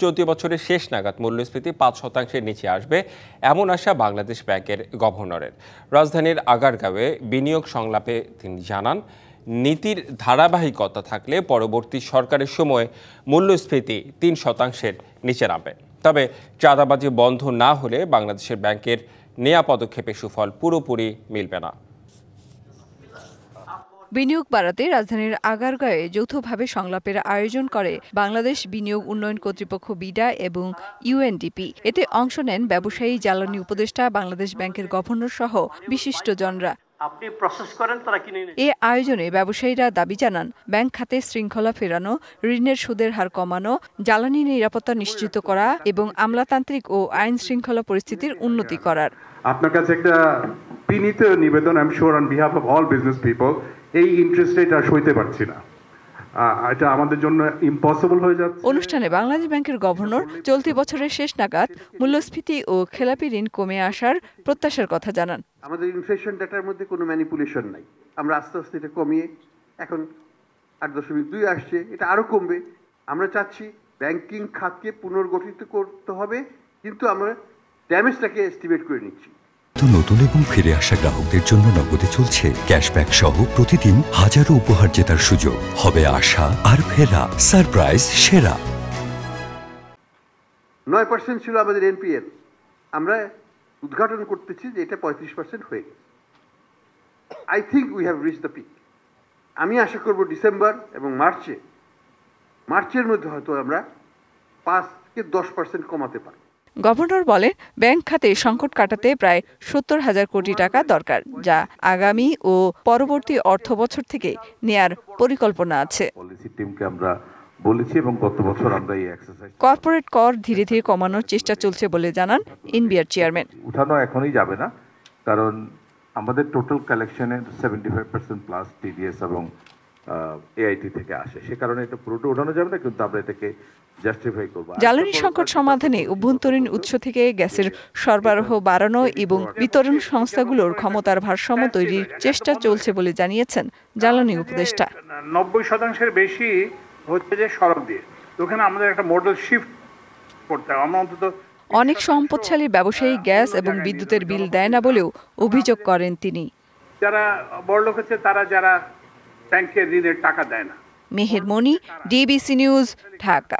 চলতি বছরের শেষ নাগাদ মূল্যস্ফীতি ৫% নিচে আসবে এমন আশা বাংলাদেশ ব্যাংকের গভর্নরের। রাজধানীর আগারগাঁওয়ে বিনিয়োগ সংলাপে তিনি জানান, নীতির ধারাবাহিকতা থাকলে পরবর্তী সরকারের সময় মূল্যস্ফীতি ৩% নিচে নামবে। তবে চাঁদাবাজি বন্ধ না হলে বাংলাদেশের ব্যাংকের নেয়া পদক্ষেপের সুফল পুরোপুরি মিলবে না। বিনিয়োগ বাড়াতে রাজধানীর আগারগাঁওয়ে যৌথভাবে সংলাপের আয়োজন করে বাংলাদেশ বিনিয়োগ উন্নয়ন কর্তৃপক্ষ বিডা এবং ইউএনডিপি। এতে অংশ নেন ব্যবসায়ী, জ্বালানি উপদেষ্টা, বাংলাদেশ ব্যাংকের গভর্নর সহ বিশিষ্টজনরা। এ আয়োজনে ব্যবসায়ীরা দাবি জানান, ব্যাংক খাতে শৃঙ্খলা ফেরানো, ঋণের সুদের হার কমানো, জ্বালানি নিরাপত্তা নিশ্চিত করা এবং আমলাতান্ত্রিক ও আইন শৃঙ্খলা পরিস্থিতির উন্নতি করার। আপনার কাছে একটা বিনীত নিবেদন, I am sure on behalf of all business people, এই ইন্টারেস্ট রেট আর সইতে পারছি না, এটা আমাদের জন্য ইম্পসিবল হয়ে যাচ্ছে। অনুষ্ঠানে বাংলাদেশ ব্যাংকের গভর্নর চলতি বছরের শেষ নাগাদ মূল্যস্ফীতি ও খেলাপি ঋণ কমে আসার প্রত্যাশার কথা জানান। আমাদের ইনফ্লেশন ডেটার মধ্যে কোনো ম্যানিপুলেশন নাই, আমরা আস্তে আস্তে এটা কমিয়ে এখন 8.2 আসছে, এটা আরো কমবে। আমরা চাচ্ছি ব্যাংকিং খাতকে পুনর্গঠিত করতে হবে, কিন্তু আমরা ড্যামেজটাকে এস্টিমেট করে নিচ্ছি। নতুন এবং ফিরে আসা গ্রাহকদের জন্য নগদে চলছে ক্যাশব্যাক সহ প্রতিদিন হাজারো উপহার জেতার সুযোগ। হবে আশা আর ফেরা, সারপ্রাইজ সেরা। 9% ছিল আমাদের এনপিএল, আমরা উদ্ঘাটন করতেছি যে এটা 35% হয়ে গেছে। I think we have reach the peak. আমি আশা করব ডিসেম্বর এবং মার্চের মধ্যে হয়তো আমরা 5-10% কমাতে পারব। গভর্নর বলেন, ব্যাংক খাতে সংকট কাটাতে প্রায় 70,000 কোটি টাকা দরকার, যা আগামী ও পরবর্তী অর্থবছর থেকে নেয়ার পরিকল্পনা আছে। পলিসি টিমকে আমরা বলেছি এবং গত বছর আমরা এই এক্সারসাইজ। কর্পোরেট কর ধীরে ধীরে কমানোর চেষ্টা চলছে বলে জানান এনবিআর চেয়ারম্যান। উঠানো এখনই যাবে না, কারণ আমাদের টোটাল কালেকশনের 75% প্লাস টিডিএস এবং এআইটি থেকে আসে, সে কারণে এটা পুরোটা উঠানো যাবে না, কিন্তু আমরা এটাকে জাস্টিফাই করব। জ্বালানি সংকট সমাধানে অভ্যন্তরীণ উৎস থেকে গ্যাসের সরবরাহ বাড়ানো এবং বিতরণ সংস্থাগুলোর ক্ষমতার ভারসাম্য তৈরির চেষ্টা চলছে বলে জানিয়েছেন জ্বালানি উপদেষ্টা। 90% বেশি হচ্ছে যে সড়ক দিয়ে, ওখানে আমাদের একটা মডেল শিফট করতে হবে। আমরা অন্তত অনেক সম্পদশালী ব্যবসায়ী গ্যাস এবং বিদ্যুতের বিল দেয় না বলেও অভিযোগ করেন তিনি। যারা বড়লোক হচ্ছে তারা যারা ব্যাংকের ঋণের টাকা দেয় না। মেহের মনি, ডিবিসি নিউজ, ঢাকা।